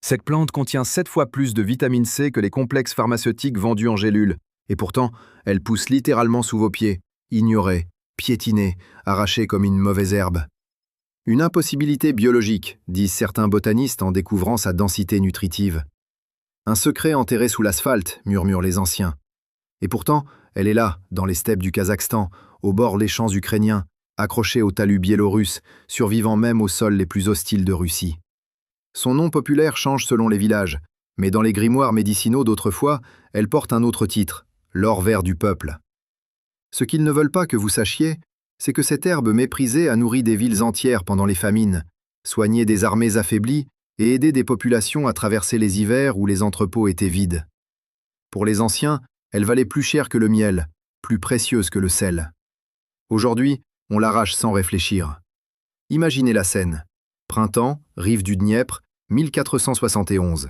Cette plante contient 7 fois plus de vitamine C que les complexes pharmaceutiques vendus en gélules, et pourtant, elle pousse littéralement sous vos pieds, ignorée, piétinée, arrachée comme une mauvaise herbe. Une impossibilité biologique, disent certains botanistes en découvrant sa densité nutritive. Un secret enterré sous l'asphalte, murmurent les anciens. Et pourtant, elle est là, dans les steppes du Kazakhstan, au bord des champs ukrainiens, accrochée aux talus biélorusses, survivant même aux sols les plus hostiles de Russie. Son nom populaire change selon les villages, mais dans les grimoires médicinaux d'autrefois, elle porte un autre titre, l'or vert du peuple. Ce qu'ils ne veulent pas que vous sachiez, c'est que cette herbe méprisée a nourri des villes entières pendant les famines, soigné des armées affaiblies et aidé des populations à traverser les hivers où les entrepôts étaient vides. Pour les anciens, elle valait plus cher que le miel, plus précieuse que le sel. Aujourd'hui, on l'arrache sans réfléchir. Imaginez la scène. Printemps, rive du Dniepr, 1471.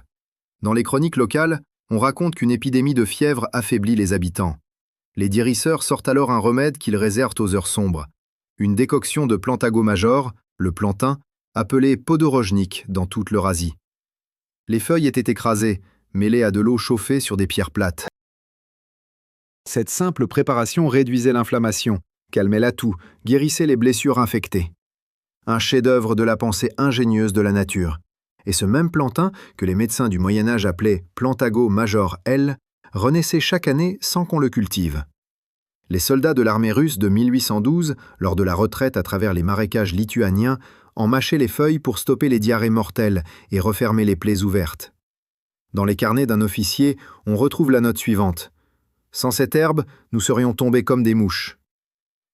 Dans les chroniques locales, on raconte qu'une épidémie de fièvre affaiblit les habitants. Les guérisseurs sortent alors un remède qu'ils réservent aux heures sombres. Une décoction de Plantago major, le plantain, appelé podorojnik dans toute l'Eurasie. Les feuilles étaient écrasées, mêlées à de l'eau chauffée sur des pierres plates. Cette simple préparation réduisait l'inflammation, calmait la toux, guérissait les blessures infectées. Un chef-d'œuvre de la pensée ingénieuse de la nature. Et ce même plantain, que les médecins du Moyen-Âge appelaient Plantago major L, renaissait chaque année sans qu'on le cultive. Les soldats de l'armée russe de 1812, lors de la retraite à travers les marécages lituaniens, en mâchaient les feuilles pour stopper les diarrhées mortelles et refermer les plaies ouvertes. Dans les carnets d'un officier, on retrouve la note suivante. Sans cette herbe, nous serions tombés comme des mouches.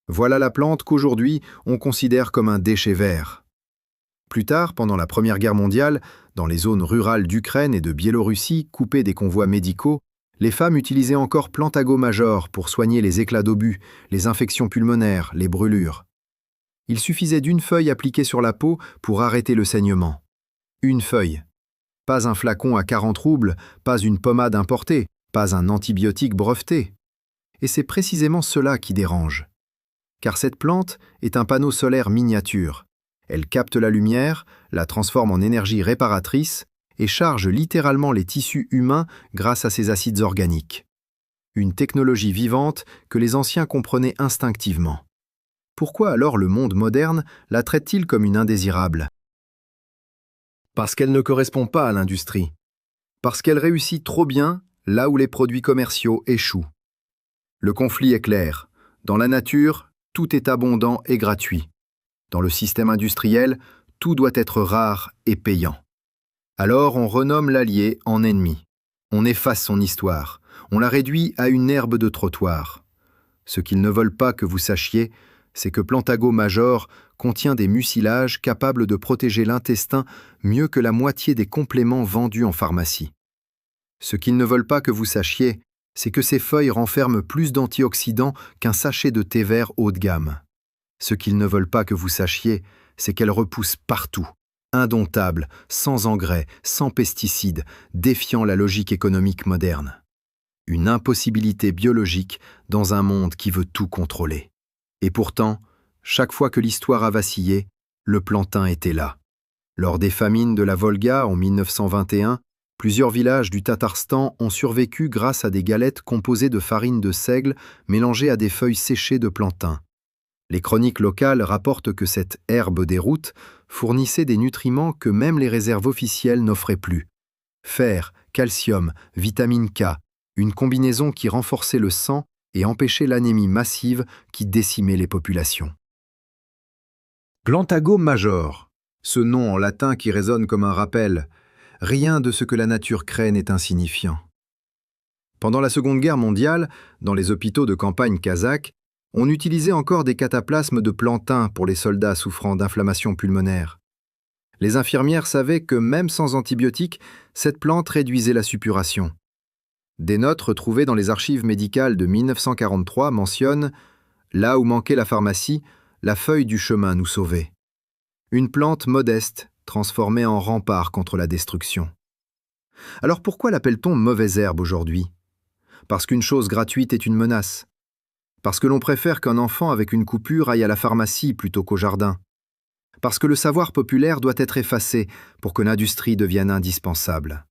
Voilà la plante qu'aujourd'hui, on considère comme un déchet vert. Plus tard, pendant la Première Guerre mondiale, dans les zones rurales d'Ukraine et de Biélorussie, coupées des convois médicaux, les femmes utilisaient encore Plantago major pour soigner les éclats d'obus, les infections pulmonaires, les brûlures. Il suffisait d'une feuille appliquée sur la peau pour arrêter le saignement. Une feuille. Pas un flacon à 40 roubles, pas une pommade importée, pas un antibiotique breveté. Et c'est précisément cela qui dérange. Car cette plante est un panneau solaire miniature. Elle capte la lumière, la transforme en énergie réparatrice et charge littéralement les tissus humains grâce à ses acides organiques. Une technologie vivante que les anciens comprenaient instinctivement. Pourquoi alors le monde moderne la traite-t-il comme une indésirable? Parce qu'elle ne correspond pas à l'industrie. Parce qu'elle réussit trop bien là où les produits commerciaux échouent. Le conflit est clair. Dans la nature, tout est abondant et gratuit. Dans le système industriel, tout doit être rare et payant. Alors on renomme l'allié en ennemi. On efface son histoire. On la réduit à une herbe de trottoir. Ce qu'ils ne veulent pas que vous sachiez, c'est que Plantago major contient des mucilages capables de protéger l'intestin mieux que la moitié des compléments vendus en pharmacie. Ce qu'ils ne veulent pas que vous sachiez, c'est que ces feuilles renferment plus d'antioxydants qu'un sachet de thé vert haut de gamme. Ce qu'ils ne veulent pas que vous sachiez, c'est qu'elles repoussent partout, indomptables, sans engrais, sans pesticides, défiant la logique économique moderne. Une impossibilité biologique dans un monde qui veut tout contrôler. Et pourtant, chaque fois que l'histoire a vacillé, le plantain était là. Lors des famines de la Volga en 1921, plusieurs villages du Tatarstan ont survécu grâce à des galettes composées de farine de seigle mélangées à des feuilles séchées de plantain. Les chroniques locales rapportent que cette herbe des routes fournissait des nutriments que même les réserves officielles n'offraient plus. Fer, calcium, vitamine K, une combinaison qui renforçait le sang et empêchait l'anémie massive qui décimait les populations. Plantago major, ce nom en latin qui résonne comme un rappel. Rien de ce que la nature crée n'est insignifiant. Pendant la Seconde Guerre mondiale, dans les hôpitaux de campagne kazakhs, on utilisait encore des cataplasmes de plantain pour les soldats souffrant d'inflammation pulmonaire. Les infirmières savaient que même sans antibiotiques, cette plante réduisait la suppuration. Des notes retrouvées dans les archives médicales de 1943 mentionnent « Là où manquait la pharmacie, la feuille du chemin nous sauvait ». Une plante modeste, transformée en rempart contre la destruction. Alors pourquoi l'appelle-t-on mauvaise herbe aujourd'hui? Parce qu'une chose gratuite est une menace. Parce que l'on préfère qu'un enfant avec une coupure aille à la pharmacie plutôt qu'au jardin. parce que le savoir populaire doit être effacé pour que l'industrie devienne indispensable.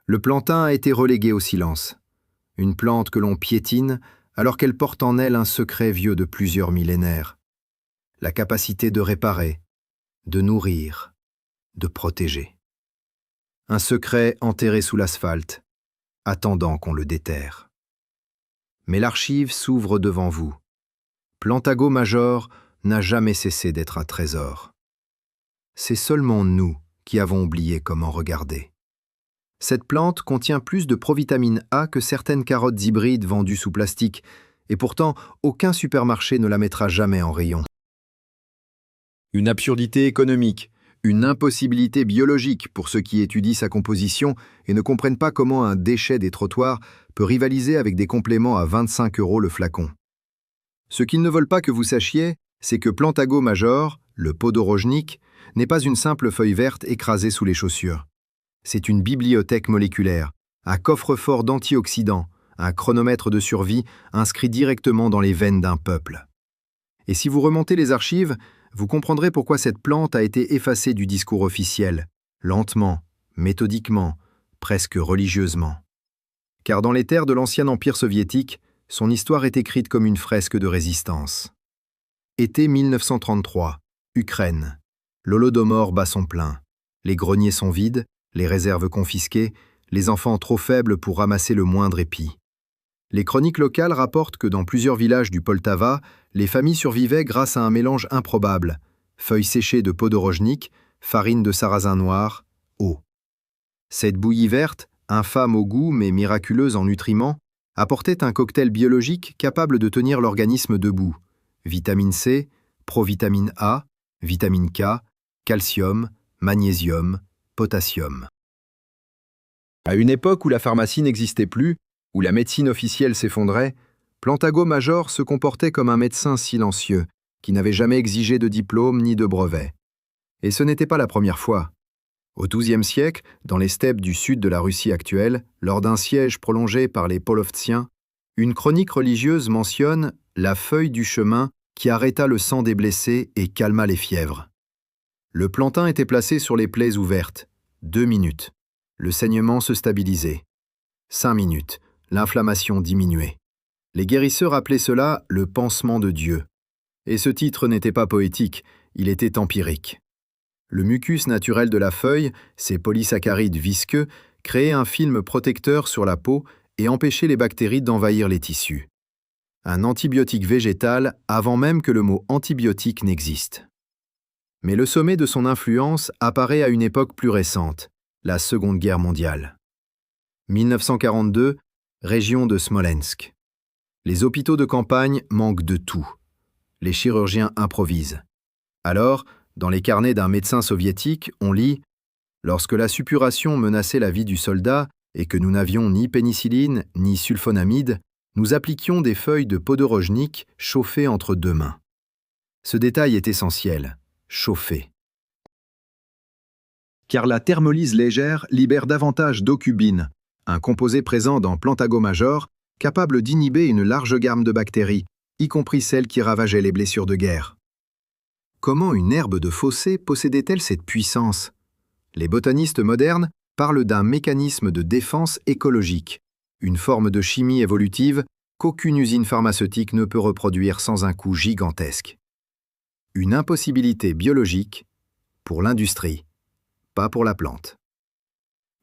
Le plantain a été relégué au silence, une plante que l'on piétine alors qu'elle porte en elle un secret vieux de plusieurs millénaires, la capacité de réparer, de nourrir, de protéger. Un secret enterré sous l'asphalte, attendant qu'on le déterre. Mais l'archive s'ouvre devant vous. Plantago major n'a jamais cessé d'être un trésor. C'est seulement nous qui avons oublié comment regarder. Cette plante contient plus de provitamine A que certaines carottes hybrides vendues sous plastique, et pourtant aucun supermarché ne la mettra jamais en rayon. Une absurdité économique, une impossibilité biologique pour ceux qui étudient sa composition et ne comprennent pas comment un déchet des trottoirs peut rivaliser avec des compléments à 25 € le flacon. Ce qu'ils ne veulent pas que vous sachiez, c'est que Plantago major, le podorojnik, n'est pas une simple feuille verte écrasée sous les chaussures. C'est une bibliothèque moléculaire, un coffre-fort d'antioxydants, un chronomètre de survie inscrit directement dans les veines d'un peuple. Et si vous remontez les archives, vous comprendrez pourquoi cette plante a été effacée du discours officiel, lentement, méthodiquement, presque religieusement. Car dans les terres de l'ancien empire soviétique, son histoire est écrite comme une fresque de résistance. Été 1933, Ukraine. L'Holodomor bat son plein. Les greniers sont vides, les réserves confisquées, les enfants trop faibles pour ramasser le moindre épi. Les chroniques locales rapportent que dans plusieurs villages du Poltava, les familles survivaient grâce à un mélange improbable, feuilles séchées de podorojnik, farine de sarrasin noir, eau. Cette bouillie verte, infâme au goût mais miraculeuse en nutriments, apportait un cocktail biologique capable de tenir l'organisme debout. Vitamine C, provitamine A, vitamine K, calcium, magnésium, potassium. À une époque où la pharmacie n'existait plus, où la médecine officielle s'effondrait, Plantago major se comportait comme un médecin silencieux, qui n'avait jamais exigé de diplôme ni de brevet. Et ce n'était pas la première fois. Au XIIe siècle, dans les steppes du sud de la Russie actuelle, lors d'un siège prolongé par les Polovtsiens, une chronique religieuse mentionne la feuille du chemin qui arrêta le sang des blessés et calma les fièvres. Le plantain était placé sur les plaies ouvertes. 2 minutes. Le saignement se stabilisait. 5 minutes. L'inflammation diminuait. Les guérisseurs appelaient cela le pansement de Dieu. Et ce titre n'était pas poétique, il était empirique. Le mucus naturel de la feuille, ces polysaccharides visqueux, créait un film protecteur sur la peau et empêchait les bactéries d'envahir les tissus. Un antibiotique végétal avant même que le mot antibiotique n'existe. Mais le sommet de son influence apparaît à une époque plus récente, la Seconde Guerre mondiale. 1942, région de Smolensk. Les hôpitaux de campagne manquent de tout. Les chirurgiens improvisent. Alors, dans les carnets d'un médecin soviétique, on lit « Lorsque la suppuration menaçait la vie du soldat et que nous n'avions ni pénicilline ni sulfonamide, nous appliquions des feuilles de podorojnik chauffées entre 2 mains. » Ce détail est essentiel. Chauffer. Car la thermolyse légère libère davantage d'ocubine, un composé présent dans Plantago major, capable d'inhiber une large gamme de bactéries, y compris celles qui ravageaient les blessures de guerre. Comment une herbe de fossé possédait-elle cette puissance? Les botanistes modernes parlent d'un mécanisme de défense écologique, une forme de chimie évolutive qu'aucune usine pharmaceutique ne peut reproduire sans un coût gigantesque. Une impossibilité biologique pour l'industrie, pas pour la plante.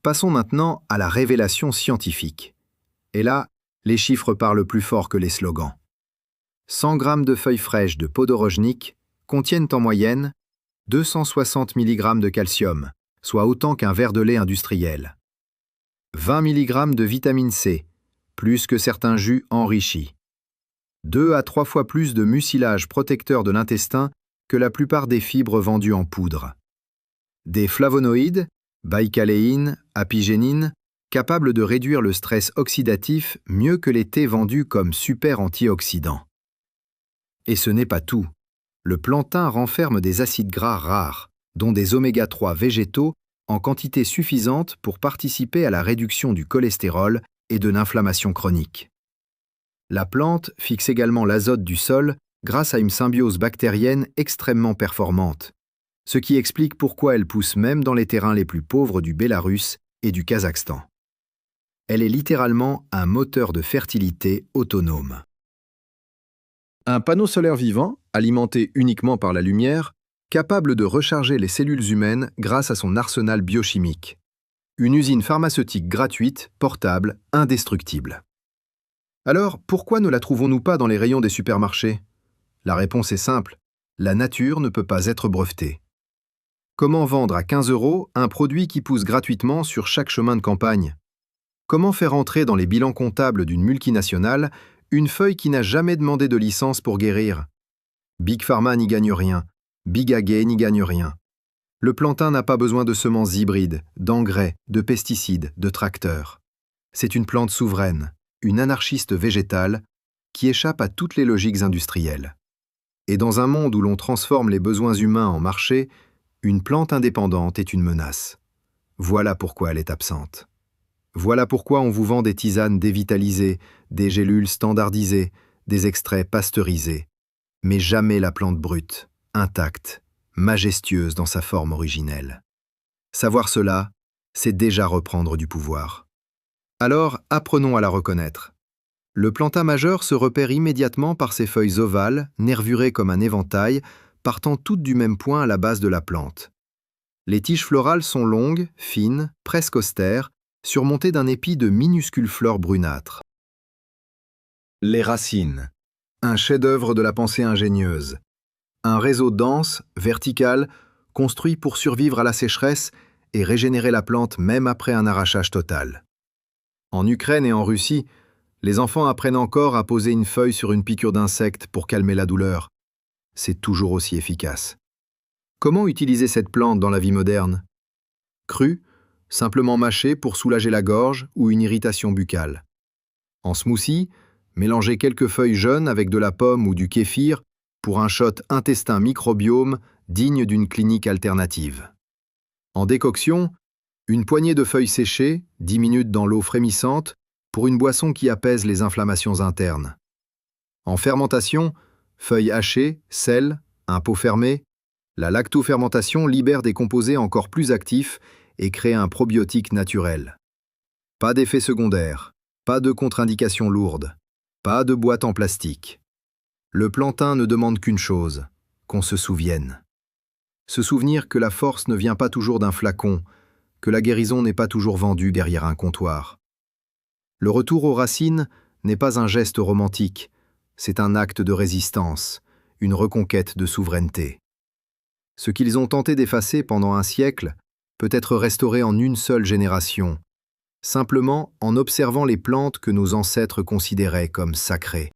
Passons maintenant à la révélation scientifique. Et là, les chiffres parlent plus fort que les slogans. 100 grammes de feuilles fraîches de podorojnik contiennent en moyenne 260 mg de calcium, soit autant qu'un verre de lait industriel. 20 mg de vitamine C, plus que certains jus enrichis. 2 à 3 fois plus de mucilage protecteur de l'intestin que la plupart des fibres vendues en poudre. Des flavonoïdes, baïcaléine, apigénine, capables de réduire le stress oxydatif mieux que les thés vendus comme super antioxydants. Et ce n'est pas tout. Le plantain renferme des acides gras rares, dont des oméga-3 végétaux en quantité suffisante pour participer à la réduction du cholestérol et de l'inflammation chronique. La plante fixe également l'azote du sol grâce à une symbiose bactérienne extrêmement performante, ce qui explique pourquoi elle pousse même dans les terrains les plus pauvres du Bélarus et du Kazakhstan. Elle est littéralement un moteur de fertilité autonome. Un panneau solaire vivant, alimenté uniquement par la lumière, capable de recharger les cellules humaines grâce à son arsenal biochimique. Une usine pharmaceutique gratuite, portable, indestructible. Alors, pourquoi ne la trouvons-nous pas dans les rayons des supermarchés? La réponse est simple, la nature ne peut pas être brevetée. Comment vendre à 15 € un produit qui pousse gratuitement sur chaque chemin de campagne? Comment faire entrer dans les bilans comptables d'une multinationale une feuille qui n'a jamais demandé de licence pour guérir? Big Pharma n'y gagne rien, Big Ag n'y gagne rien. Le plantain n'a pas besoin de semences hybrides, d'engrais, de pesticides, de tracteurs. C'est une plante souveraine, une anarchiste végétale, qui échappe à toutes les logiques industrielles. Et dans un monde où l'on transforme les besoins humains en marché, une plante indépendante est une menace. Voilà pourquoi elle est absente. Voilà pourquoi on vous vend des tisanes dévitalisées, des gélules standardisées, des extraits pasteurisés. Mais jamais la plante brute, intacte, majestueuse dans sa forme originelle. Savoir cela, c'est déjà reprendre du pouvoir. Alors, apprenons à la reconnaître. Le plantain majeur se repère immédiatement par ses feuilles ovales, nervurées comme un éventail, partant toutes du même point à la base de la plante. Les tiges florales sont longues, fines, presque austères, surmontées d'un épi de minuscules fleurs brunâtres. Les racines. Un chef-d'œuvre de la pensée ingénieuse. Un réseau dense, vertical, construit pour survivre à la sécheresse et régénérer la plante même après un arrachage total. En Ukraine et en Russie, les enfants apprennent encore à poser une feuille sur une piqûre d'insecte pour calmer la douleur. C'est toujours aussi efficace. Comment utiliser cette plante dans la vie moderne? Crue, simplement mâchée pour soulager la gorge ou une irritation buccale. En smoothie, mélangez quelques feuilles jeunes avec de la pomme ou du kéfir pour un shot intestin microbiome digne d'une clinique alternative. En décoction, une poignée de feuilles séchées, 10 minutes dans l'eau frémissante, pour une boisson qui apaise les inflammations internes. En fermentation, feuilles hachées, sel, un pot fermé, la lactofermentation libère des composés encore plus actifs et crée un probiotique naturel. Pas d'effets secondaires, pas de contre-indications lourdes, pas de boîte en plastique. Le plantain ne demande qu'une chose, qu'on se souvienne. Se souvenir que la force ne vient pas toujours d'un flacon, que la guérison n'est pas toujours vendue derrière un comptoir. Le retour aux racines n'est pas un geste romantique, c'est un acte de résistance, une reconquête de souveraineté. Ce qu'ils ont tenté d'effacer pendant un siècle peut être restauré en une seule génération, simplement en observant les plantes que nos ancêtres considéraient comme sacrées.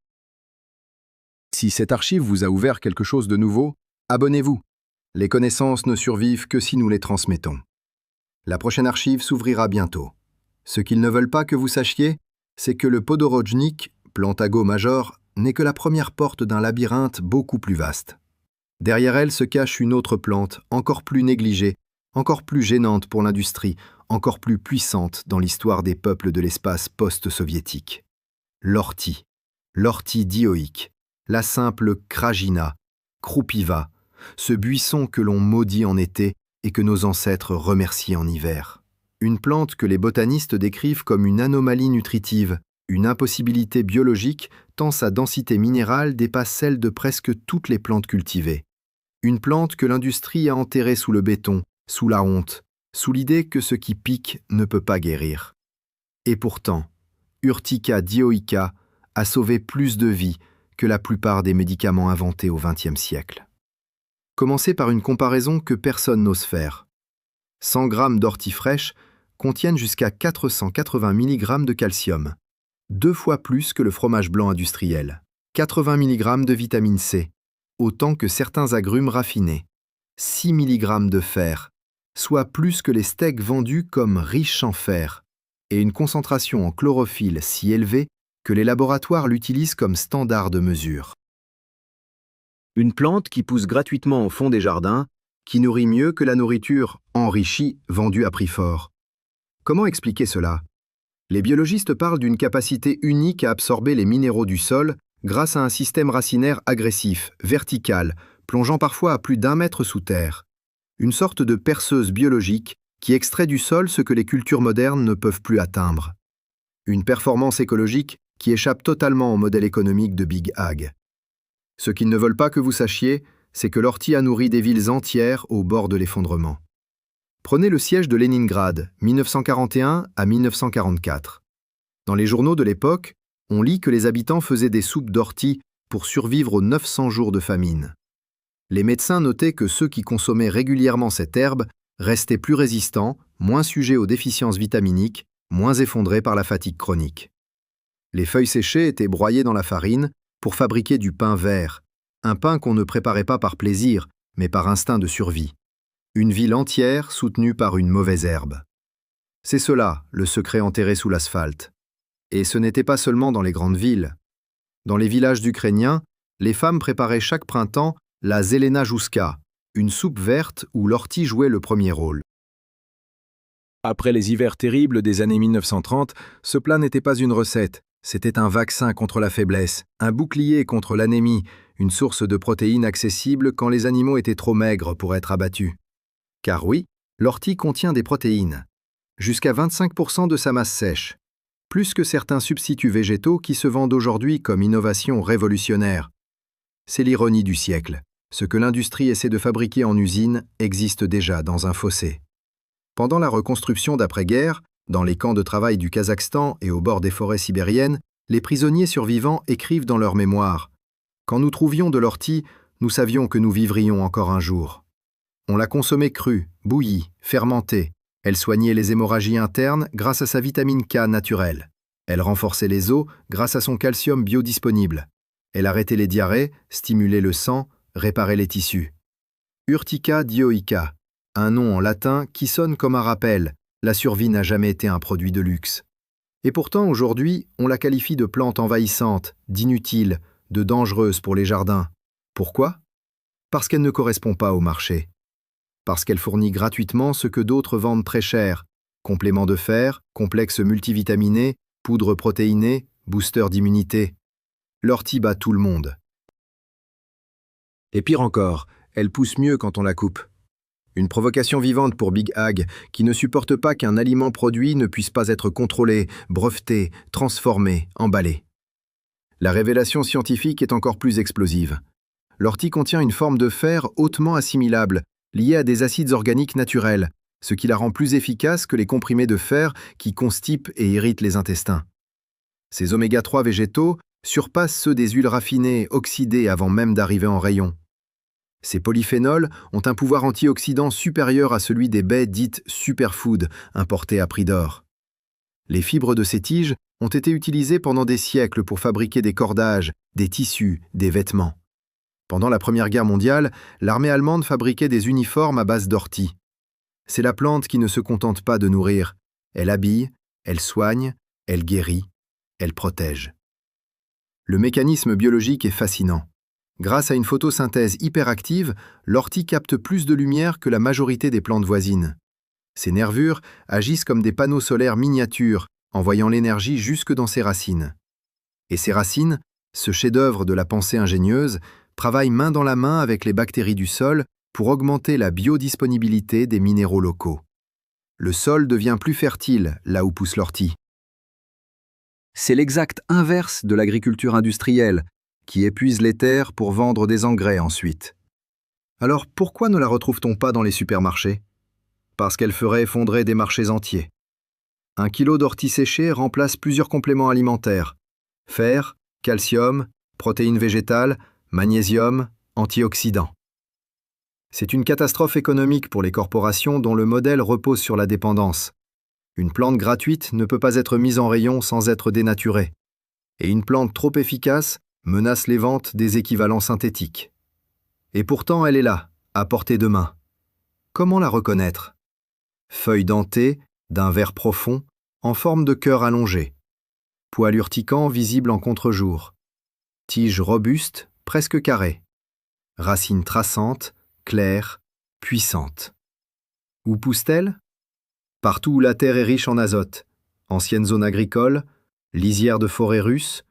Si cette archive vous a ouvert quelque chose de nouveau, abonnez-vous. Les connaissances ne survivent que si nous les transmettons. La prochaine archive s'ouvrira bientôt. Ce qu'ils ne veulent pas que vous sachiez, c'est que le podorojnik, Plantago major, n'est que la première porte d'un labyrinthe beaucoup plus vaste. Derrière elle se cache une autre plante, encore plus négligée, encore plus gênante pour l'industrie, encore plus puissante dans l'histoire des peuples de l'espace post-soviétique. L'ortie, l'ortie dioïque, la simple Kragina, Krupiva, ce buisson que l'on maudit en été et que nos ancêtres remercient en hiver. Une plante que les botanistes décrivent comme une anomalie nutritive, une impossibilité biologique tant sa densité minérale dépasse celle de presque toutes les plantes cultivées. Une plante que l'industrie a enterrée sous le béton, sous la honte, sous l'idée que ce qui pique ne peut pas guérir. Et pourtant, Urtica dioica a sauvé plus de vies que la plupart des médicaments inventés au XXe siècle. Commencez par une comparaison que personne n'ose faire. 100 grammes d'ortie fraîche contiennent jusqu'à 480 mg de calcium, 2 fois plus que le fromage blanc industriel, 80 mg de vitamine C, autant que certains agrumes raffinés, 6 mg de fer, soit plus que les steaks vendus comme riches en fer, et une concentration en chlorophylle si élevée que les laboratoires l'utilisent comme standard de mesure. Une plante qui pousse gratuitement au fond des jardins, qui nourrit mieux que la nourriture enrichie vendue à prix fort. Comment expliquer cela? Les biologistes parlent d'une capacité unique à absorber les minéraux du sol grâce à un système racinaire agressif, vertical, plongeant parfois à plus d'1 mètre sous terre. une sorte de perceuse biologique qui extrait du sol ce que les cultures modernes ne peuvent plus atteindre. Une performance écologique qui échappe totalement au modèle économique de Big Ag. Ce qu'ils ne veulent pas que vous sachiez, c'est que l'ortie a nourri des villes entières au bord de l'effondrement. Prenez le siège de Leningrad, 1941 à 1944. Dans les journaux de l'époque, on lit que les habitants faisaient des soupes d'ortie pour survivre aux 900 jours de famine. Les médecins notaient que ceux qui consommaient régulièrement cette herbe restaient plus résistants, moins sujets aux déficiences vitaminiques, moins effondrés par la fatigue chronique. Les feuilles séchées étaient broyées dans la farine pour fabriquer du pain vert, un pain qu'on ne préparait pas par plaisir, mais par instinct de survie. Une ville entière soutenue par une mauvaise herbe. C'est cela, le secret enterré sous l'asphalte. Et ce n'était pas seulement dans les grandes villes. Dans les villages ukrainiens, les femmes préparaient chaque printemps la zelena jouska, une soupe verte où l'ortie jouait le premier rôle. Après les hivers terribles des années 1930, ce plat n'était pas une recette, c'était un vaccin contre la faiblesse, un bouclier contre l'anémie, une source de protéines accessible quand les animaux étaient trop maigres pour être abattus. Car oui, l'ortie contient des protéines, jusqu'à 25% de sa masse sèche, plus que certains substituts végétaux qui se vendent aujourd'hui comme innovation révolutionnaire. C'est l'ironie du siècle. Ce que l'industrie essaie de fabriquer en usine existe déjà dans un fossé. Pendant la reconstruction d'après-guerre, dans les camps de travail du Kazakhstan et au bord des forêts sibériennes, les prisonniers survivants écrivent dans leurs mémoires « Quand nous trouvions de l'ortie, nous savions que nous vivrions encore un jour. On la consommait crue, bouillie, fermentée. Elle soignait les hémorragies internes grâce à sa vitamine K naturelle. Elle renforçait les os grâce à son calcium biodisponible. Elle arrêtait les diarrhées, stimulait le sang, réparait les tissus. Urtica dioica, un nom en latin qui sonne comme un rappel. La survie n'a jamais été un produit de luxe. Et pourtant, aujourd'hui, on la qualifie de plante envahissante, d'inutile, de dangereuse pour les jardins. Pourquoi ? Parce qu'elle ne correspond pas au marché. Parce qu'elle fournit gratuitement ce que d'autres vendent très cher. Compléments de fer, complexes multivitaminés, poudre protéinée, booster d'immunité. L'ortie bat tout le monde. Et pire encore, elle pousse mieux quand on la coupe. Une provocation vivante pour Big Ag, qui ne supporte pas qu'un aliment produit ne puisse pas être contrôlé, breveté, transformé, emballé. La révélation scientifique est encore plus explosive. L'ortie contient une forme de fer hautement assimilable, liée à des acides organiques naturels, ce qui la rend plus efficace que les comprimés de fer qui constipent et irritent les intestins. Ces oméga-3 végétaux surpassent ceux des huiles raffinées oxydées avant même d'arriver en rayon. Ces polyphénols ont un pouvoir antioxydant supérieur à celui des baies dites superfood importées à prix d'or. Les fibres de ces tiges ont été utilisées pendant des siècles pour fabriquer des cordages, des tissus, des vêtements. Pendant la Première Guerre mondiale, l'armée allemande fabriquait des uniformes à base d'ortie. C'est la plante qui ne se contente pas de nourrir. Elle habille, elle soigne, elle guérit, elle protège. Le mécanisme biologique est fascinant. Grâce à une photosynthèse hyperactive, l'ortie capte plus de lumière que la majorité des plantes voisines. Ses nervures agissent comme des panneaux solaires miniatures, envoyant l'énergie jusque dans ses racines. Et ces racines, ce chef-d'œuvre de la pensée ingénieuse, travaillent main dans la main avec les bactéries du sol pour augmenter la biodisponibilité des minéraux locaux. Le sol devient plus fertile là où pousse l'ortie. C'est l'exact inverse de l'agriculture industrielle, qui épuise les terres pour vendre des engrais ensuite. Alors pourquoi ne la retrouve-t-on pas dans les supermarchés ? Parce qu'elle ferait effondrer des marchés entiers. 1 kilo d'ortie séchée remplace plusieurs compléments alimentaires. Fer, calcium, protéines végétales, magnésium, antioxydants. C'est une catastrophe économique pour les corporations dont le modèle repose sur la dépendance. Une plante gratuite ne peut pas être mise en rayon sans être dénaturée. Et une plante trop efficace menace les ventes des équivalents synthétiques. Et pourtant elle est là, à portée de main. Comment la reconnaître ? Feuilles dentées, d'un vert profond, en forme de cœur allongé. Poil urticant visible en contre-jour. Tige robuste, presque carrée. Racines traçantes, claires, puissantes. Où pousse-t-elle ? Partout où la terre est riche en azote. Ancienne zone agricole, lisière de forêts russes,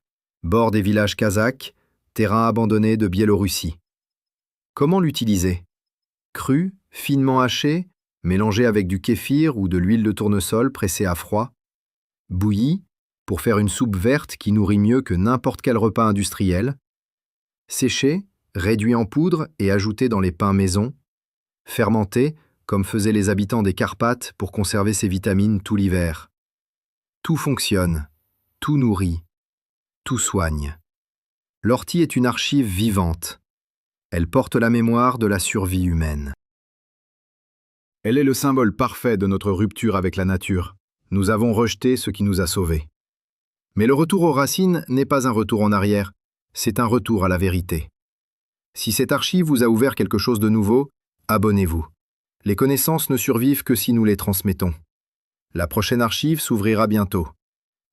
bord des villages kazakhs, terrain abandonné de Biélorussie. Comment l'utiliser ? Cru, Finement haché, mélangé avec du kéfir ou de l'huile de tournesol pressée à froid. Bouilli, pour faire une soupe verte qui nourrit mieux que n'importe quel repas industriel. Séché, réduit en poudre et ajouté dans les pains maison. Fermenté, comme faisaient les habitants des Carpates pour conserver ses vitamines tout l'hiver. Tout fonctionne, tout nourrit, tout soigne. L'ortie est une archive vivante. Elle porte la mémoire de la survie humaine. Elle est le symbole parfait de notre rupture avec la nature. Nous avons rejeté ce qui nous a sauvés. Mais le retour aux racines n'est pas un retour en arrière, c'est un retour à la vérité. Si cette archive vous a ouvert quelque chose de nouveau, abonnez-vous. Les connaissances ne survivent que si nous les transmettons. La prochaine archive s'ouvrira bientôt.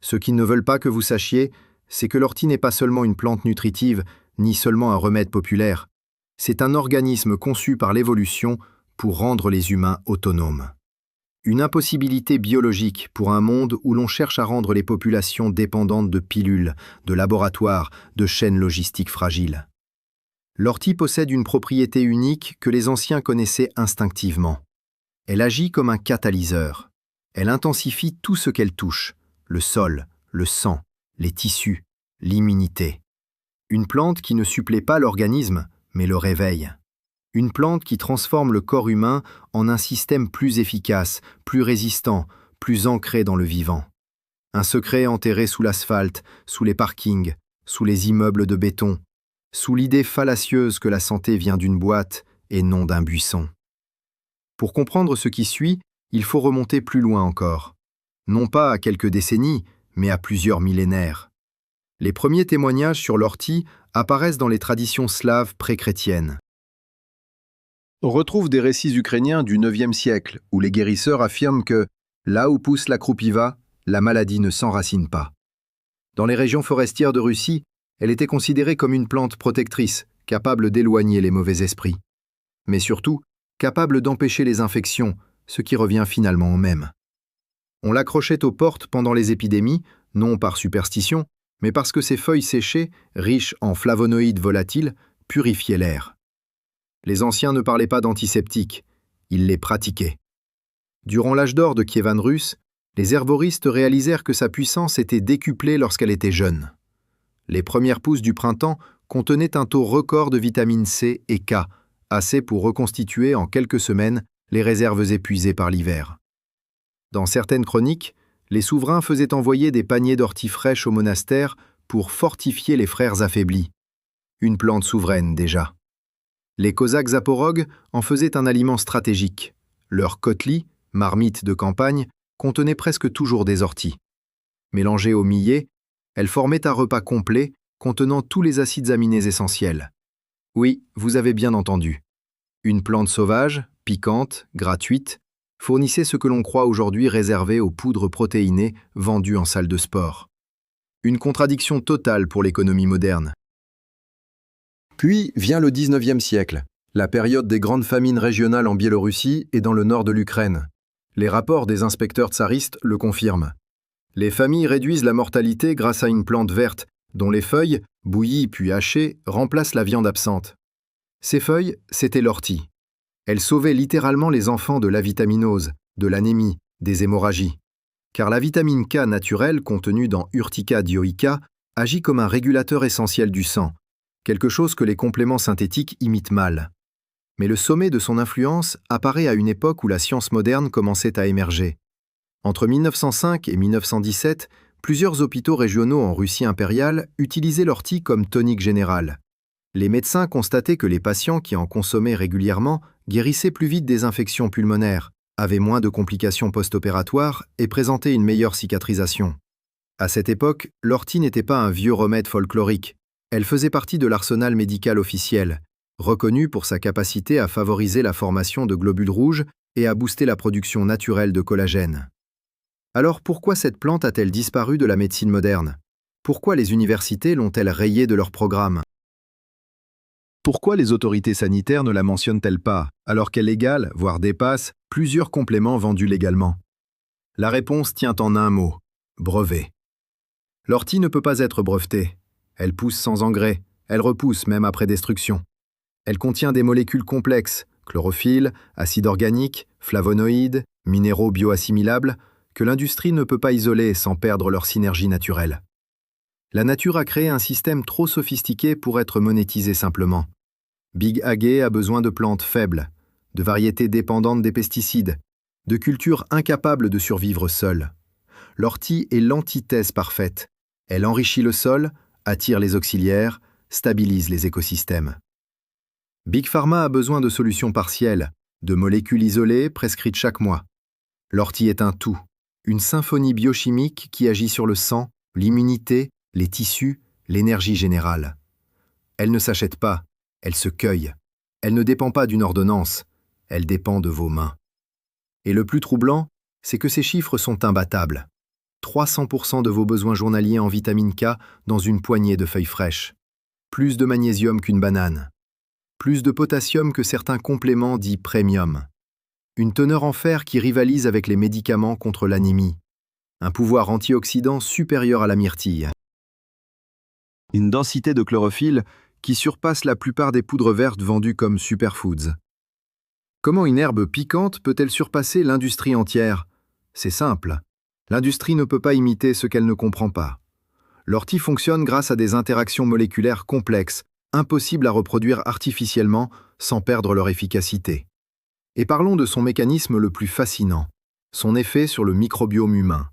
Ceux qui ne veulent pas que vous sachiez, c'est que l'ortie n'est pas seulement une plante nutritive, ni seulement un remède populaire. C'est un organisme conçu par l'évolution pour rendre les humains autonomes. Une impossibilité biologique pour un monde où l'on cherche à rendre les populations dépendantes de pilules, de laboratoires, de chaînes logistiques fragiles. L'ortie possède une propriété unique que les anciens connaissaient instinctivement. Elle agit comme un catalyseur. Elle intensifie tout ce qu'elle touche, le sol, le sang, les tissus, l'immunité. Une plante qui ne supplée pas l'organisme, mais le réveille. Une plante qui transforme le corps humain en un système plus efficace, plus résistant, plus ancré dans le vivant. Un secret enterré sous l'asphalte, sous les parkings, sous les immeubles de béton, sous l'idée fallacieuse que la santé vient d'une boîte et non d'un buisson. Pour comprendre ce qui suit, il faut remonter plus loin encore. Non pas à quelques décennies, mais à plusieurs millénaires. Les premiers témoignages sur l'ortie apparaissent dans les traditions slaves pré-chrétiennes. On retrouve des récits ukrainiens du IXe siècle, où les guérisseurs affirment que, là où pousse la croupiva, la maladie ne s'enracine pas. Dans les régions forestières de Russie, elle était considérée comme une plante protectrice, capable d'éloigner les mauvais esprits. Mais surtout, capable d'empêcher les infections, ce qui revient finalement au même. On l'accrochait aux portes pendant les épidémies, non par superstition, mais parce que ses feuilles séchées, riches en flavonoïdes volatiles, purifiaient l'air. Les anciens ne parlaient pas d'antiseptiques, ils les pratiquaient. Durant l'âge d'or de Kievan russe, les herboristes réalisèrent que sa puissance était décuplée lorsqu'elle était jeune. Les premières pousses du printemps contenaient un taux record de vitamine C et K, assez pour reconstituer en quelques semaines les réserves épuisées par l'hiver. Dans certaines chroniques, les souverains faisaient envoyer des paniers d'orties fraîches au monastère pour fortifier les frères affaiblis. Une plante souveraine déjà. Les Cosaques zaporogues en faisaient un aliment stratégique. Leur kotli, marmite de campagne, contenait presque toujours des orties. Mélangées au millet, elles formaient un repas complet contenant tous les acides aminés essentiels. Oui, vous avez bien entendu. Une plante sauvage, piquante, gratuite, fournissait ce que l'on croit aujourd'hui réservé aux poudres protéinées vendues en salle de sport. Une contradiction totale pour l'économie moderne. Puis vient le XIXe siècle, la période des grandes famines régionales en Biélorussie et dans le nord de l'Ukraine. Les rapports des inspecteurs tsaristes le confirment. Les familles réduisent la mortalité grâce à une plante verte, dont les feuilles, bouillies puis hachées, remplacent la viande absente. Ces feuilles, c'était l'ortie. Elles sauvaient littéralement les enfants de l'avitaminose, de l'anémie, des hémorragies. Car la vitamine K naturelle contenue dans Urtica dioica agit comme un régulateur essentiel du sang, quelque chose que les compléments synthétiques imitent mal. Mais le sommet de son influence apparaît à une époque où la science moderne commençait à émerger. Entre 1905 et 1917, plusieurs hôpitaux régionaux en Russie impériale utilisaient l'ortie comme tonique générale. Les médecins constataient que les patients qui en consommaient régulièrement guérissaient plus vite des infections pulmonaires, avaient moins de complications post-opératoires et présentaient une meilleure cicatrisation. À cette époque, l'ortie n'était pas un vieux remède folklorique. Elle faisait partie de l'arsenal médical officiel, reconnu pour sa capacité à favoriser la formation de globules rouges et à booster la production naturelle de collagène. Alors pourquoi cette plante a-t-elle disparu de la médecine moderne? Pourquoi les universités l'ont-elles rayée de leur programme? Pourquoi les autorités sanitaires ne la mentionnent-elles pas, alors qu'elle égale, voire dépasse, plusieurs compléments vendus légalement? La réponse tient en un mot: brevet. L'ortie ne peut pas être brevetée. Elle pousse sans engrais, elle repousse même après destruction. Elle contient des molécules complexes, Chlorophylle, acide organique, flavonoïdes, minéraux bioassimilables, que l'industrie ne peut pas isoler sans perdre leur synergie naturelle. La nature a créé un système trop sophistiqué pour être monétisé simplement. Big Ag a besoin de plantes faibles, de variétés dépendantes des pesticides, de cultures incapables de survivre seules. L'ortie est l'antithèse parfaite. Elle enrichit le sol, attire les auxiliaires, stabilise les écosystèmes. Big Pharma a besoin de solutions partielles, de molécules isolées prescrites chaque mois. L'ortie est un tout, une symphonie biochimique qui agit sur le sang, l'immunité, les tissus, l'énergie générale. Elle ne s'achète pas, elle se cueille. Elle ne dépend pas d'une ordonnance, elle dépend de vos mains. Et le plus troublant, c'est que ces chiffres sont imbattables. 300% de vos besoins journaliers en vitamine K dans une poignée de feuilles fraîches. Plus de magnésium qu'une banane. Plus de potassium que certains compléments dits premium. Une teneur en fer qui rivalise avec les médicaments contre l'anémie. Un pouvoir antioxydant supérieur à la myrtille. Une densité de chlorophylle qui surpasse la plupart des poudres vertes vendues comme superfoods. Comment une herbe piquante peut-elle surpasser l'industrie entière? C'est simple. L'industrie ne peut pas imiter ce qu'elle ne comprend pas. L'ortie fonctionne grâce à des interactions moléculaires complexes, impossibles à reproduire artificiellement sans perdre leur efficacité. Et parlons de son mécanisme le plus fascinant, son effet sur le microbiome humain.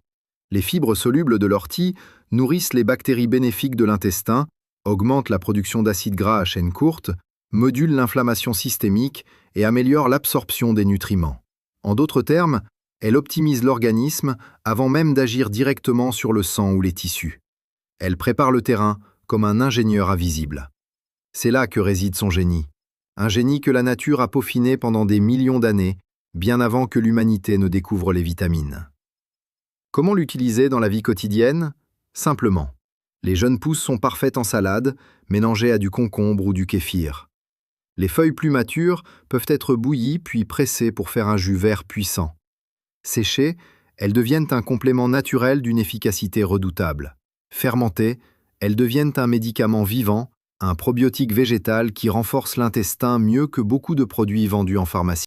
Les fibres solubles de l'ortie nourrissent les bactéries bénéfiques de l'intestin, augmentent la production d'acides gras à chaîne courte, modulent l'inflammation systémique et améliorent l'absorption des nutriments. En d'autres termes, elle optimise l'organisme avant même d'agir directement sur le sang ou les tissus. Elle prépare le terrain comme un ingénieur invisible. C'est là que réside son génie. Un génie que la nature a peaufiné pendant des millions d'années, bien avant que l'humanité ne découvre les vitamines. Comment l'utiliser dans la vie quotidienne? Simplement. Les jeunes pousses sont parfaites en salade, mélangées à du concombre ou du kéfir. Les feuilles plus matures peuvent être bouillies puis pressées pour faire un jus vert puissant. Séchées, elles deviennent un complément naturel d'une efficacité redoutable. Fermentées, elles deviennent un médicament vivant, un probiotique végétal qui renforce l'intestin mieux que beaucoup de produits vendus en pharmacie.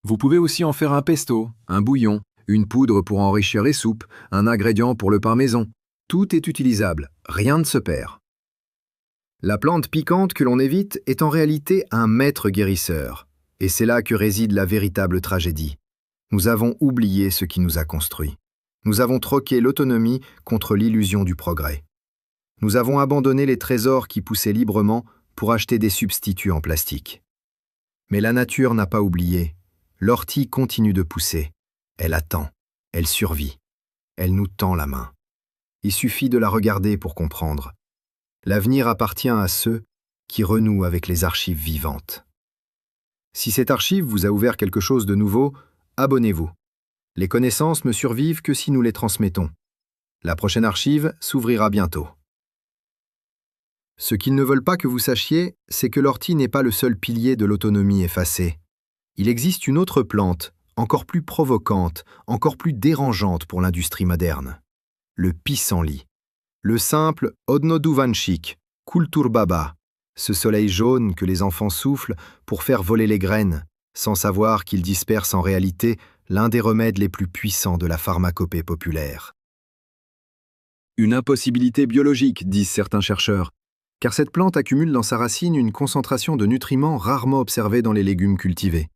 Vous pouvez aussi en faire un pesto, un bouillon, une poudre pour enrichir les soupes, un ingrédient pour le pain maison. Tout est utilisable, rien ne se perd. La plante piquante que l'on évite est en réalité un maître guérisseur. Et c'est là que réside la véritable tragédie. Nous avons oublié ce qui nous a construits. Nous avons troqué l'autonomie contre l'illusion du progrès. Nous avons abandonné les trésors qui poussaient librement pour acheter des substituts en plastique. Mais la nature n'a pas oublié. L'ortie continue de pousser. Elle attend. Elle survit. Elle nous tend la main. Il suffit de la regarder pour comprendre. L'avenir appartient à ceux qui renouent avec les archives vivantes. Si cette archive vous a ouvert quelque chose de nouveau, abonnez-vous. Les connaissances ne survivent que si nous les transmettons. La prochaine archive s'ouvrira bientôt. Ce qu'ils ne veulent pas que vous sachiez, c'est que l'ortie n'est pas le seul pilier de l'autonomie effacée. Il existe une autre plante, encore plus provocante, encore plus dérangeante pour l'industrie moderne. Le pissenlit. Le simple Odnoduvanchik, Kulturbaba, ce soleil jaune que les enfants soufflent pour faire voler les graines, sans savoir qu'il disperse en réalité l'un des remèdes les plus puissants de la pharmacopée populaire. Une impossibilité biologique, disent certains chercheurs, car cette plante accumule dans sa racine une concentration de nutriments rarement observée dans les légumes cultivés.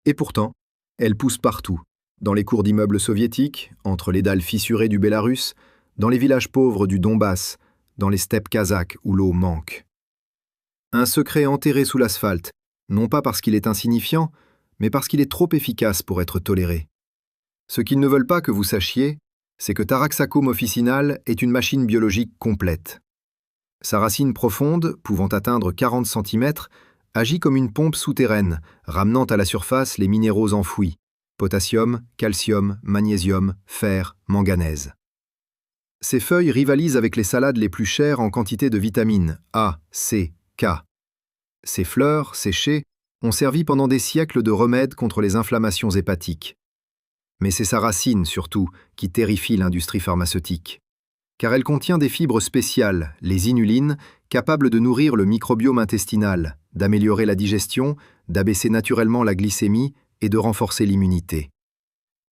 Et pourtant, elle pousse partout, dans les cours d'immeubles soviétiques, entre les dalles fissurées du Bélarus, dans les villages pauvres du Donbass, dans les steppes kazakhs où l'eau manque. Un secret enterré sous l'asphalte, non pas parce qu'il est insignifiant, mais parce qu'il est trop efficace pour être toléré. Ce qu'ils ne veulent pas que vous sachiez, c'est que Taraxacum officinal est une machine biologique complète. Sa racine profonde, pouvant atteindre 40 cm, agit comme une pompe souterraine, ramenant à la surface les minéraux enfouis, potassium, calcium, magnésium, fer, manganèse. Ces feuilles rivalisent avec les salades les plus chères en quantité de vitamines A, C, K. Ces fleurs, séchées, ont servi pendant des siècles de remède contre les inflammations hépatiques. Mais c'est sa racine, surtout, qui terrifie l'industrie pharmaceutique. car elle contient des fibres spéciales, les inulines, capables de nourrir le microbiome intestinal, d'améliorer la digestion, d'abaisser naturellement la glycémie et de renforcer l'immunité.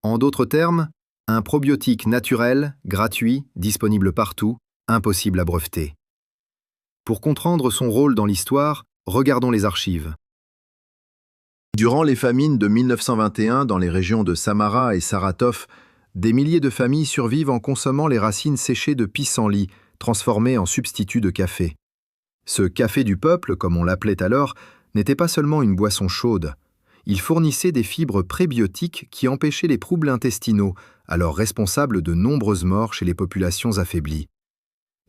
En d'autres termes, un probiotique naturel, gratuit, disponible partout, impossible à breveter. Pour comprendre son rôle dans l'histoire, regardons les archives. Durant les famines de 1921 dans les régions de Samara et Saratov, des milliers de familles survivent en consommant les racines séchées de pissenlit, transformées en substitut de café. Ce café du peuple, comme on l'appelait alors, n'était pas seulement une boisson chaude. Il fournissait des fibres prébiotiques qui empêchaient les troubles intestinaux, alors responsables de nombreuses morts chez les populations affaiblies.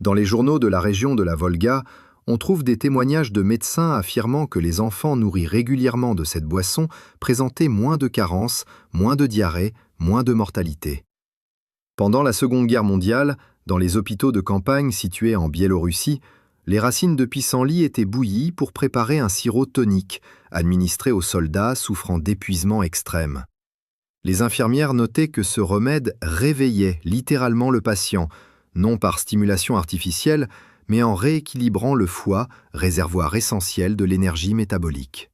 Dans les journaux de la région de la Volga, on trouve des témoignages de médecins affirmant que les enfants nourris régulièrement de cette boisson présentaient moins de carences, moins de diarrhée, moins de mortalité. Pendant la Seconde Guerre mondiale, dans les hôpitaux de campagne situés en Biélorussie, les racines de pissenlit étaient bouillies pour préparer un sirop tonique, administré aux soldats souffrant d'épuisement extrême. Les infirmières notaient que ce remède réveillait littéralement le patient, non par stimulation artificielle, mais en rééquilibrant le foie, réservoir essentiel de l'énergie métabolique.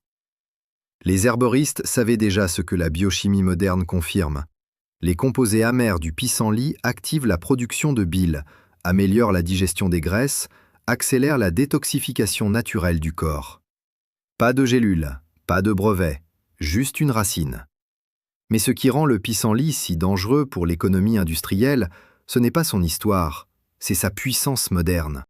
Les herboristes savaient déjà ce que la biochimie moderne confirme. Les composés amers du pissenlit activent la production de bile, améliorent la digestion des graisses, accélèrent la détoxification naturelle du corps. Pas de gélules, pas de brevets, juste une racine. Mais ce qui rend le pissenlit si dangereux pour l'économie industrielle, ce n'est pas son histoire, c'est sa puissance moderne.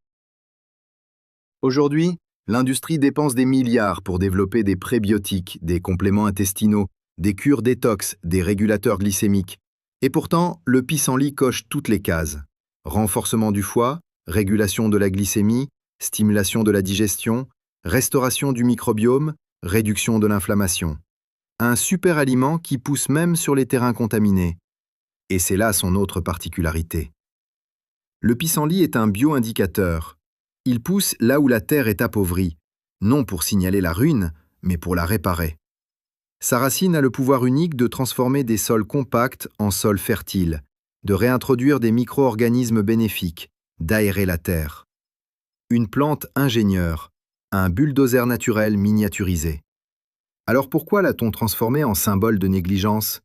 Aujourd'hui, l'industrie dépense des milliards pour développer des prébiotiques, des compléments intestinaux, des cures détox, des régulateurs glycémiques. Et pourtant, le pissenlit coche toutes les cases. Renforcement du foie, régulation de la glycémie, stimulation de la digestion, restauration du microbiome, réduction de l'inflammation. Un super aliment qui pousse même sur les terrains contaminés. Et c'est là son autre particularité. Le pissenlit est un bio-indicateur. Il pousse là où la terre est appauvrie, non pour signaler la ruine, mais pour la réparer. Sa racine a le pouvoir unique de transformer des sols compacts en sols fertiles, de réintroduire des micro-organismes bénéfiques, d'aérer la terre. Une plante ingénieure, un bulldozer naturel miniaturisé. Alors pourquoi l'a-t-on transformé en symbole de négligence ?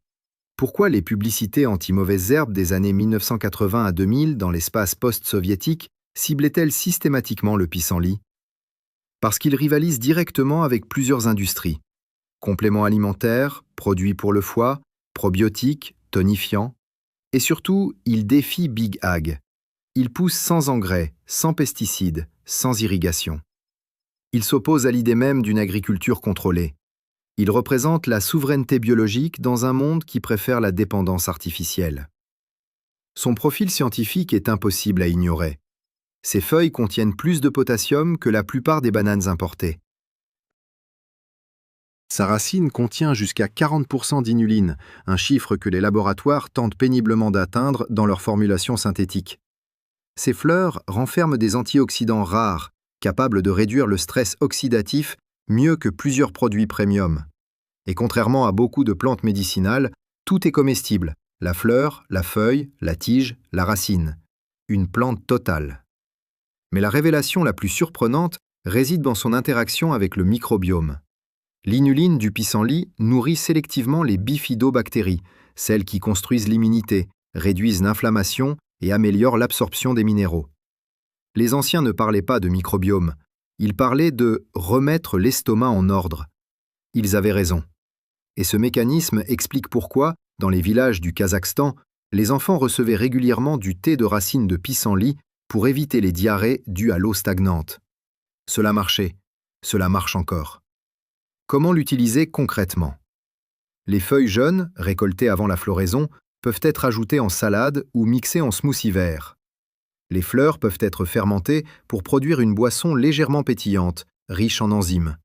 Pourquoi les publicités anti-mauvaises herbes des années 1980 à 2000 dans l'espace post-soviétique ciblaient-elles systématiquement le pissenlit ? Parce qu'il rivalise directement avec plusieurs industries. Compléments alimentaires, produits pour le foie, probiotiques, tonifiants. Et surtout, il défie Big Ag. Il pousse sans engrais, sans pesticides, sans irrigation. Il s'oppose à l'idée même d'une agriculture contrôlée. Il représente la souveraineté biologique dans un monde qui préfère la dépendance artificielle. Son profil scientifique est impossible à ignorer. Ses feuilles contiennent plus de potassium que la plupart des bananes importées. Sa racine contient jusqu'à 40% d'inuline, un chiffre que les laboratoires tentent péniblement d'atteindre dans leur formulation synthétique. Ses fleurs renferment des antioxydants rares, capables de réduire le stress oxydatif mieux que plusieurs produits premium. Et contrairement à beaucoup de plantes médicinales, tout est comestible, la fleur, la feuille, la tige, la racine. Une plante totale. Mais la révélation la plus surprenante réside dans son interaction avec le microbiome. L'inuline du pissenlit nourrit sélectivement les bifidobactéries, celles qui construisent l'immunité, réduisent l'inflammation et améliorent l'absorption des minéraux. Les anciens ne parlaient pas de microbiome, ils parlaient de « remettre l'estomac en ordre ». Ils avaient raison. Et ce mécanisme explique pourquoi, dans les villages du Kazakhstan, les enfants recevaient régulièrement du thé de racines de pissenlit pour éviter les diarrhées dues à l'eau stagnante. Cela marchait, cela marche encore. Comment l'utiliser concrètement ? Les feuilles jeunes, récoltées avant la floraison, peuvent être ajoutées en salade ou mixées en smoothie vert. Les fleurs peuvent être fermentées pour produire une boisson légèrement pétillante, riche en enzymes.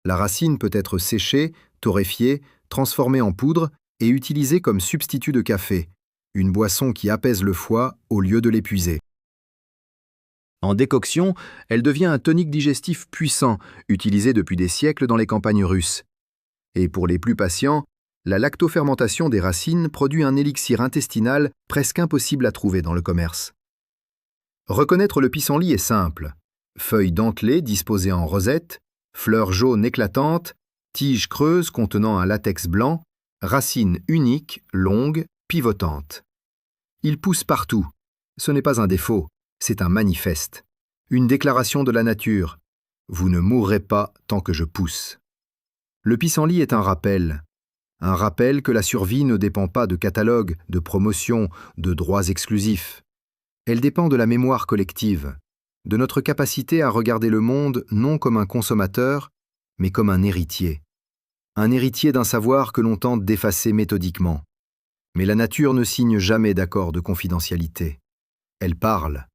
La racine peut être séchée, torréfiée, transformée en poudre et utilisée comme substitut de café, une boisson qui apaise le foie au lieu de l'épuiser. En décoction, elle devient un tonique digestif puissant, utilisé depuis des siècles dans les campagnes russes. Et pour les plus patients, la lactofermentation des racines produit un élixir intestinal presque impossible à trouver dans le commerce. Reconnaître le pissenlit est simple. Feuilles dentelées disposées en rosette, fleurs jaunes éclatantes, tiges creuses contenant un latex blanc, racines uniques, longues, pivotantes. Il pousse partout. Ce n'est pas un défaut, c'est un manifeste. Une déclaration de la nature. Vous ne mourrez pas tant que je pousse. Le pissenlit est un rappel que la survie ne dépend pas de catalogues, de promotions, de droits exclusifs. Elle dépend de la mémoire collective, de notre capacité à regarder le monde non comme un consommateur, mais comme un héritier d'un savoir que l'on tente d'effacer méthodiquement. Mais la nature ne signe jamais d'accord de confidentialité. Elle parle,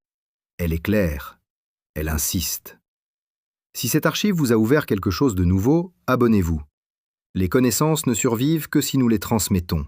elle éclaire, elle insiste. Si cette archive vous a ouvert quelque chose de nouveau, abonnez-vous. Les connaissances ne survivent que si nous les transmettons.